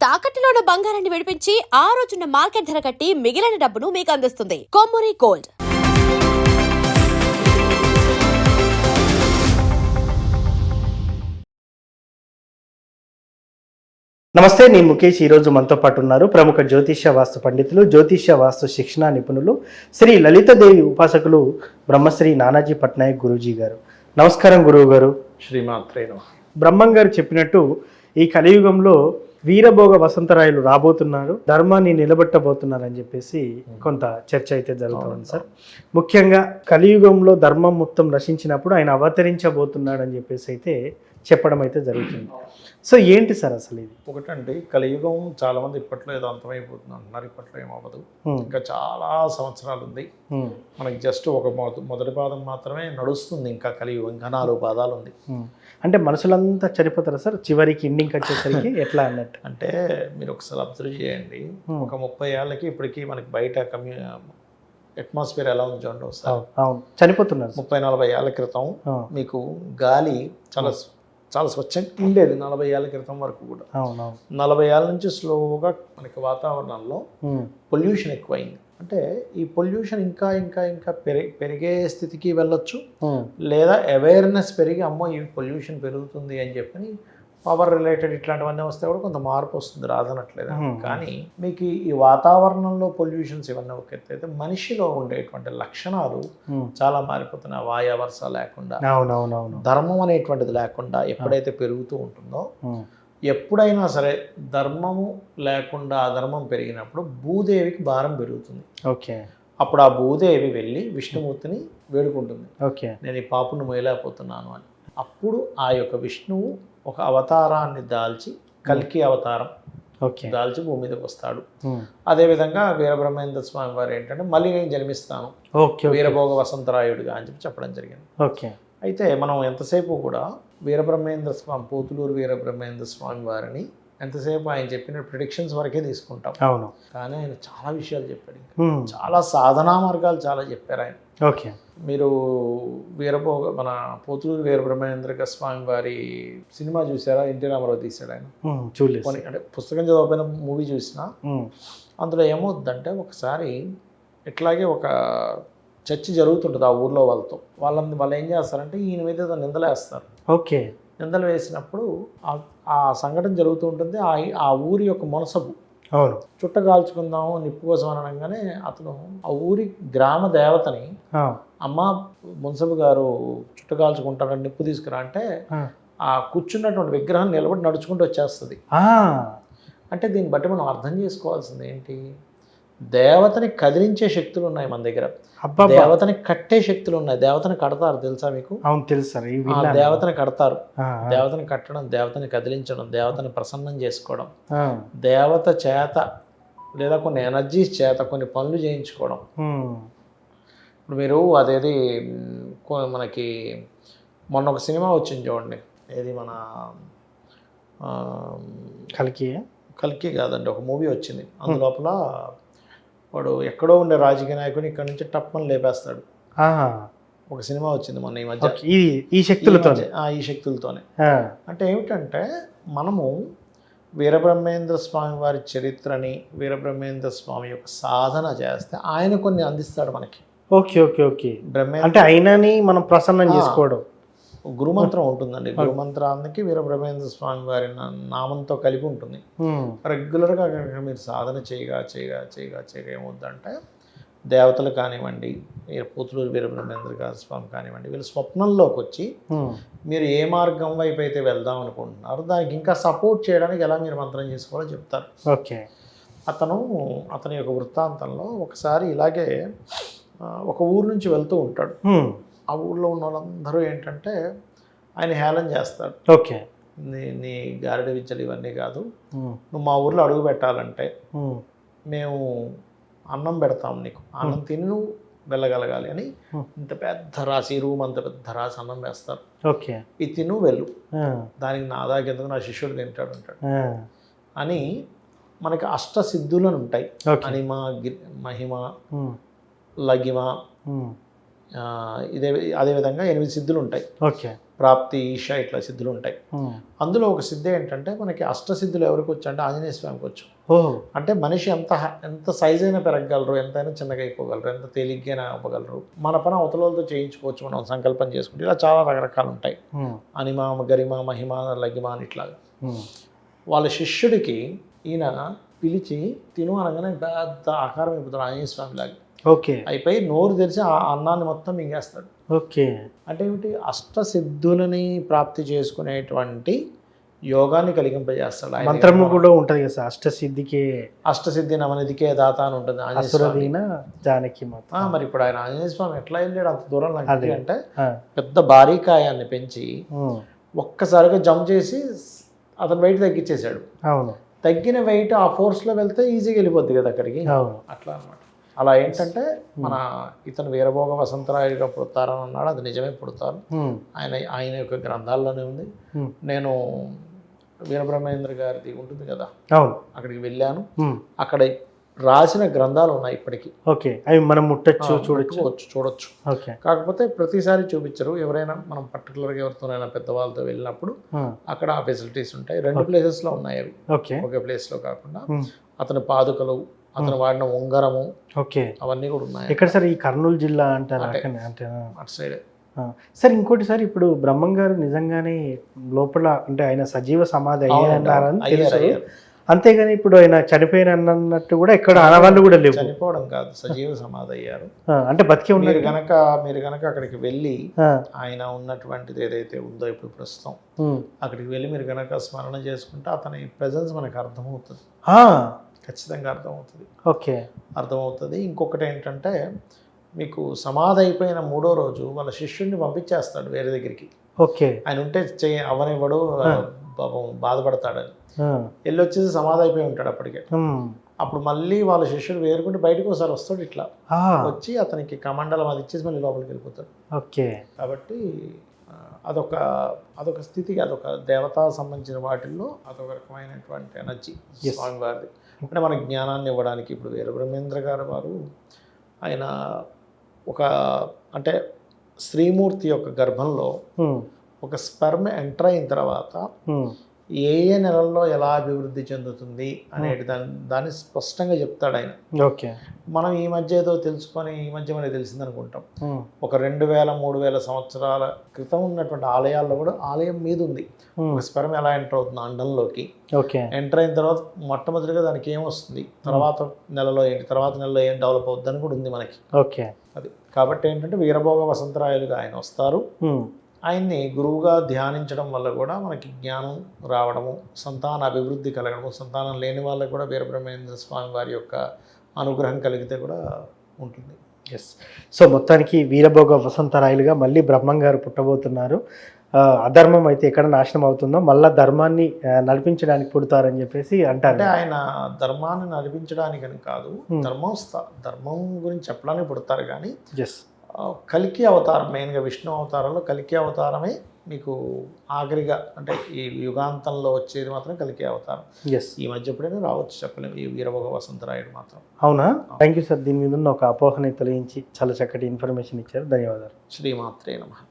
తాకట్టులో ఉన్న బంగారాన్ని విడిపించి ఆ రోజున్న మార్కెట్ ధర కట్టి మిగిలిన డబ్బును మీకు అందిస్తుంది కొమ్మూరి గోల్డ్. నమస్తే, నేను ముఖేష్. ఈరోజు మనతో పాటు ఉన్నారు ప్రముఖ జ్యోతిష్య వాస్తు పండితులు, జ్యోతిష్య వాస్తు శిక్షణ నిపుణులు, శ్రీ లలితాదేవి ఉపాసకులు బ్రహ్మశ్రీ నానాజీ పట్నాయక్ గురూజీ గారు. నమస్కారం గురువు గారు. శ్రీమాత్రే నమః. బ్రహ్మం గారు చెప్పినట్టు ఈ కలియుగంలో వీరభోగ వసంతరాయలు రాబోతున్నారు, ధర్మాన్ని నిలబెట్టబోతున్నారని చెప్పేసి కొంత చర్చ అయితే జరుగుతుంది సార్. ముఖ్యంగా కలియుగంలో ధర్మం మొత్తం నశించినప్పుడు ఆయన అవతరించబోతున్నాడు అని చెప్పేసి అయితే చెప్పడం అయితే జరుగుతుంది. సో ఏంటి సార్ అసలు ఇది? ఒకటండి, కలియుగం చాలా మంది ఇప్పట్లో ఏదో అంతమైపోతుంది అంటున్నారు. ఇప్పట్లో ఏమవ్వదు, ఇంకా చాలా సంవత్సరాలు ఉంది. మనకి జస్ట్ ఒక మొదటి పాదం మాత్రమే నడుస్తుంది. ఇంకా కలియుగం ఇంకా 4 పాదాలు ఉంది. అంటే మనుషులంతా చనిపోతారా సార్ చివరికి ఎండింగ్ వచ్చేసరికి? ఎట్లా అన్నట్టు అంటే మీరు ఒకసారి అబ్జర్వ్ చేయండి. ఒక 30 ఏళ్ళకి ఇప్పటికీ మనకి బయట అట్మాస్ఫియర్ ఎలా ఉంది చూడండి ఒకసారి. అవును, చనిపోతున్నారు. 30-40 ఏళ్ళ క్రితం మీకు గాలి చాలా చాలా స్వచ్ఛంగా ఉండేది. 40 ఏళ్ళ క్రితం వరకు కూడా. 40 ఏళ్ళ నుంచి స్లోగా మనకి వాతావరణంలో పొల్యూషన్ ఎక్కువైంది. అంటే ఈ పొల్యూషన్ ఇంకా ఇంకా ఇంకా పెరిగే స్థితికి వెళ్ళొచ్చు, లేదా అవేర్నెస్ పెరిగి అమ్మో ఈ పొల్యూషన్ పెరుగుతుంది అని చెప్పని పవర్ రిలేటెడ్ ఇట్లాంటివన్నీ వస్తే కూడా కొంత మార్పు వస్తుంది, రాదనట్లేదు. కానీ మీకు ఈ వాతావరణంలో పొల్యూషన్స్ ఇవన్నీ ఒక ఎత్తు అయితే మనిషిలో ఉండేటువంటి లక్షణాలు చాలా మారిపోతున్నాయి. వాయావర్స లేకుండా, ధర్మం అనేటువంటిది లేకుండా ఎప్పుడైతే పెరుగుతూ ఉంటుందో, ఎప్పుడైనా సరే ధర్మము లేకుండా అధర్మం పెరిగినప్పుడు భూదేవికి భారం పెరుగుతుంది. ఓకే. అప్పుడు ఆ భూదేవి వెళ్ళి విష్ణుమూర్తిని వేడుకుంటుంది, నేను ఈ పాపును మోయలేకపోతున్నాను అని. అప్పుడు ఆ యొక్క విష్ణువు ఒక అవతారాన్ని దాల్చి, కల్కి అవతారం దాల్చి భూమి మీదకి వస్తాడు. అదేవిధంగా వీరబ్రహ్మేంద్ర స్వామి వారు ఏంటంటే మళ్ళీ నేను జన్మిస్తాను వీరభోగ వసంతరాయుడిగా అని చెప్పడం జరిగింది. అయితే మనం ఎంతసేపు కూడా వీరబ్రహ్మేంద్ర స్వామి, పోతులూరు వీరబ్రహ్మేంద్ర స్వామి వారిని ఎంతసేపు ఆయన చెప్పిన ప్రిడిక్షన్స్ వరకే తీసుకుంటాం. అవును. కానీ ఆయన చాలా విషయాలు చెప్పాడు, చాలా సాధనా మార్గాలు చాలా చెప్పారు ఆయన. ఓకే. మీరు మన పోతులూరు వీరబ్రహ్మేంద్ర స్వామి వారి సినిమా చూసారా? ఎన్టీ రామారావు తీశాడు ఆయన. చూడలేదు. అంటే పుస్తకం చదవకపోయిన మూవీ చూసిన అందులో ఏమవుద్దంటే, ఒకసారి ఇట్లాగే ఒక చర్చ జరుగుతుంటుంది ఆ ఊర్లో వాళ్ళతో. వాళ్ళు ఏం చేస్తారంటే ఈయన మీద ఏదో నిందలేస్తారు. ఓకే. నిందలు వేసినప్పుడు ఆ సంఘటన జరుగుతూ ఉంటుంది. ఆ ఊరి యొక్క మునసబు చుట్ట కాల్చుకుందాము నిప్పు కోసం అనగానే అతను ఆ ఊరి గ్రామ దేవతని, అమ్మ మున్సబు గారు చుట్ట కాల్చుకుంటారని నిప్పు తీసుకురా అంటే ఆ కూర్చున్నటువంటి విగ్రహం నిలబడి నడుచుకుంటూ వచ్చేస్తుంది. అంటే దీన్ని బట్టి మనం అర్థం చేసుకోవాల్సింది ఏంటి? దేవతని కదిలించే శక్తులు ఉన్నాయి మన దగ్గర, దేవతని కట్టే శక్తులు ఉన్నాయి. దేవతని కడతారు, తెలుసా మీకు? అవును, తెలుసు. దేవతని కడతారు. దేవతని కట్టడం, దేవతని కదిలించడం, దేవతని ప్రసన్నం చేసుకోవడం, దేవత చేత లేదా కొన్ని ఎనర్జీస్ చేత కొన్ని పనులు చేయించుకోవడం. ఇప్పుడు మీరు అదేది మనకి మొన్న ఒక సినిమా వచ్చింది చూడండి, ఏది మన కల్కి కాదండి, ఒక మూవీ వచ్చింది. అందులోపల వాడు ఎక్కడో ఉండే రాజకీయ నాయకుని ఇక్కడ నుంచి టప్మని లేపేస్తాడు. ఒక సినిమా వచ్చింది మొన్న ఈ మధ్య. ఈ శక్తులతోనే. అంటే ఏమిటంటే, మనము వీరబ్రహ్మేంద్ర స్వామి వారి చరిత్రని, వీరబ్రహ్మేంద్ర స్వామి యొక్క సాధన చేస్తే ఆయన కొన్ని అందిస్తాడు మనకి. Okay okay okay. అంటే ఆయనని మనం ప్రసన్నం చేసుకోవడం. గురుమంత్రం ఉంటుందండి. గురుమంత్రానికి వీరబ్రహ్మేంద్ర స్వామి వారి నామంతో కలిపి ఉంటుంది. రెగ్యులర్గా మీరు సాధన చేయగా ఏమవుద్దంటే, దేవతలు కానివ్వండి, పోతులూరు వీరబ్రహ్మేంద్ర స్వామి కానివ్వండి, వీళ్ళు స్వప్నంలోకి వచ్చి మీరు ఏ మార్గం వైపు అయితే వెళ్దాం అనుకుంటున్నారో దానికి ఇంకా సపోర్ట్ చేయడానికి ఎలా మీరు మంత్రం చేసుకోవాలో చెప్తారు. ఓకే. అతని యొక్క వృత్తాంతంలో ఒకసారి ఇలాగే ఒక ఊరు నుంచి వెళ్తూ ఉంటాడు. ఆ ఊళ్ళో ఉన్న వాళ్ళందరూ ఏంటంటే ఆయన హేళన చేస్తాడు. ఓకే. నీ గారెడి విద్యలు ఇవన్నీ కాదు, నువ్వు మా ఊర్లో అడుగు పెట్టాలంటే మేము అన్నం పెడతాం, నీకు అన్నం తిని నువ్వు వెళ్ళగలగాలి అని ఇంత పెద్ద రాసి, రూమ్ అంత పెద్ద రాసి అన్నం వేస్తారు. ఓకే. ఇది తిను వెళ్ళు, దానికి నా దాకెందుకు, నా శిష్యుడు తింటాడు అంటాడు అని. మనకి అష్టసిద్ధులను ఉంటాయి. అనిమ, మహిమ, లగిమ, ఇదే అదేవిధంగా 8 సిద్ధులు ఉంటాయి. ఓకే. ప్రాప్తి, ఈష ఇట్లా సిద్ధులు ఉంటాయి. అందులో ఒక సిద్ధి ఏంటంటే మనకి అష్టసిద్ధులు ఎవరికి వచ్చు అంటే ఆంజనేయ స్వామికి వచ్చు. అంటే మనిషి ఎంత సైజ్ అయినా పెరగగలరు, ఎంతైనా చిన్నగా అయిపోగలరు, ఎంత తేలిగ్గా అవ్వగలరు, మన పని అవతలతో చేయించుకోవచ్చు మనం సంకల్పం చేసుకుంటే. ఇలా చాలా రకరకాలు ఉంటాయి. అనిమ, గరిమ, మహిమ, లగిమ అని ఇట్లాగా. వాళ్ళ శిష్యుడికి ఈయన పిలిచి తిను అనగానే పెద్ద ఆకారం అయిపోతాడు ఆంజనేయ స్వామి లాగా. ఓకే. అయిపోయి నోరు తెరిచి ఆ అన్నాన్ని మొత్తం మింగేస్తాడు. ఓకే. అంటే ఏమిటి, అష్టసిద్ధులని ప్రాప్తి చేసుకునేటువంటి యోగాన్ని కలిగింపజేస్తాడు. మంత్రము కూడా ఉంటుంది కదా సార్, అష్టసిద్ధికి అష్టసిద్ధి నవనిధికే దాత అని ఉంటుంది జానకి. మరి ఇప్పుడు ఆయన ఆంజనేయ స్వామి ఎట్లా వెళ్ళాడు అంత దూరం నాకు అంటే పెద్ద భారీకాయాన్ని పెంచి ఒక్కసారిగా జంప్ చేసి అతను వెయిట్ తగ్గించేశాడు. అవును. తగ్గిన వెయిట్ ఆ ఫోర్స్లో వెళ్తే ఈజీగా వెళ్ళిపోద్ది కదా అక్కడికి. అట్లా అనమాట. అలా ఏంటంటే మన ఇతను వీరభోగ వసంతరాయుడుగా పుడతారని అన్నాడు. అది నిజమే, పుడతారు. ఆయన యొక్క గ్రంథాల్లోనే ఉంది. నేను వీరబ్రహ్మేంద్ర గారిది ఉంటుంది కదా, అక్కడికి వెళ్ళాను. అక్కడ రాసిన గ్రంథాలు ఉన్నాయి ఇప్పటికీ. ఓకే. అవి మనం ముట్టచ్చు, చూడొచ్చు. కాకపోతే ప్రతిసారి చూపించరు. ఎవరైనా మనం పర్టికులర్గా ఎవరితోనైనా పెద్దవాళ్ళతో వెళ్ళినప్పుడు అక్కడ ఆ ఫెసిలిటీస్ ఉంటాయి. 2 ప్లేసెస్లో ఉన్నాయి అవి, ఒకే ప్లేస్లో కాకుండా. అతని పాదుకలు, అతను వాడిన ఉంగరము, అవన్నీ కూడా ఉన్నాయి. ఎక్కడ సార్? ఈ కర్నూలు జిల్లా అంటారు అటు సైడ్. సార్ ఇంకోటి సార్, ఇప్పుడు బ్రహ్మం గారు నిజంగానే లోపల అంటే ఆయన సజీవ సమాధి అయ్యారని తెలుసు, అంతేగాని ఇప్పుడు ఆయన చనిపోయిన అన్నట్టు కూడా ఎక్కడ ఆనవాళ్ళు కూడా లేవు. చనిపోవడం కాదు, సజీవ సమాధి అయ్యారు. అంటే బతికి ఉన్నారు. మీరు గనక అక్కడికి వెళ్ళి ఆయన ఉన్నటువంటిది ఏదైతే ఉందో ఇప్పుడు ప్రస్తుతం అక్కడికి వెళ్ళి మీరు గనక స్మరణ చేసుకుంటే అతని ప్రెజెన్స్ మనకు అర్థమవుతుంది. ఖచ్చితంగా అర్థమవుతుంది. ఓకే. అర్థమవుతుంది. ఇంకొకటి ఏంటంటే మీకు సమాధి అయిపోయిన 3వ రోజు వాళ్ళ శిష్యుడిని పంపించేస్తాడు వేరే దగ్గరికి. ఓకే. ఆయన ఉంటే అవనివ్వడు, పాపం బాధపడతాడని. వెళ్ళొచ్చేసి సమాధి అయిపోయి ఉంటాడు అప్పటికే. అప్పుడు మళ్ళీ వాళ్ళ శిష్యుడు వేరుకుంటే బయటకు ఒకసారి వస్తాడు. ఇట్లా వచ్చి అతనికి కమండలం అది ఇచ్చేసి మళ్ళీ లోపలికి వెళ్ళిపోతాడు. ఓకే. కాబట్టి అదొక స్థితికి, అదొక దేవతా సంబంధించిన వాటిల్లో అదొక రకమైనటువంటి ఎనర్జీ స్వామివారిది. అంటే మనకి జ్ఞానాన్ని ఇవ్వడానికి. ఇప్పుడు వీరబ్రహ్మేంద్ర గారు వారు ఆయన అంటే శ్రీమూర్తి యొక్క గర్భంలో ఒక స్పెర్మ్ ఎంటర్ అయిన తర్వాత ఏ నెలల్లో ఎలా అభివృద్ధి చెందుతుంది అనేది దాన్ని స్పష్టంగా చెప్తాడు ఆయన. ఓకే. మనం ఈ మధ్య ఏదో తెలుసుకొని ఈ మధ్య మనకి తెలిసింది అనుకుంటాం. ఒక 2000-3000 సంవత్సరాల క్రితం ఉన్నటువంటి ఆలయాల్లో కూడా ఆలయం మీద ఉంది ఒక స్పెర్మ్ ఎలా ఎంటర్ అవుతుంది అండంలోకి. ఎంటర్ అయిన తర్వాత మొట్టమొదటిగా దానికి ఏమొస్తుంది, తర్వాత నెలలో ఏం డెవలప్ అవుతుంది అని కూడా ఉంది మనకి. ఓకే. అది కాబట్టి ఏంటంటే వీరభోగ వసంతరాయలుగా ఆయన వస్తారు. ఆయన్ని గురువుగా ధ్యానించడం వల్ల కూడా మనకి జ్ఞానం రావడము, సంతాన అభివృద్ధి కలగడము, సంతానం లేని వాళ్ళకి కూడా వీరబ్రహ్మేంద్ర స్వామి వారి యొక్క అనుగ్రహం కలిగితే కూడా ఉంటుంది. ఎస్. సో మొత్తానికి వీరభోగ వసంతరాయలుగా మళ్ళీ బ్రహ్మం గారు పుట్టబోతున్నారు. అధర్మం అయితే ఎక్కడ నాశనం అవుతుందో మళ్ళీ ధర్మాన్ని నడిపించడానికి పుడతారని చెప్పేసి అంటారు. అంటే ఆయన ధర్మాన్ని నడిపించడానికని కాదు, ధర్మం గురించి చెప్పడానికి పుడతారు. కానీ కల్కి అవతారం, మెయిన్గా విష్ణు అవతారంలో కల్కి అవతారమే మీకు ఆఖరిగా, అంటే ఈ యుగాంతంలో వచ్చేది మాత్రం కల్కి అవతారం. ఈ మధ్య ఎప్పుడైనా రావచ్చు, చెప్పలేము. ఈ వీరభోగ వసంతరాయుడు మాత్రం. అవునా? Thank you sir. దీని మీద ఉన్న ఒక అపోహని తొలగించి చాలా చక్కటి ఇన్ఫర్మేషన్ ఇచ్చారు. ధన్యవాదాలు. శ్రీమాత్రే నమః.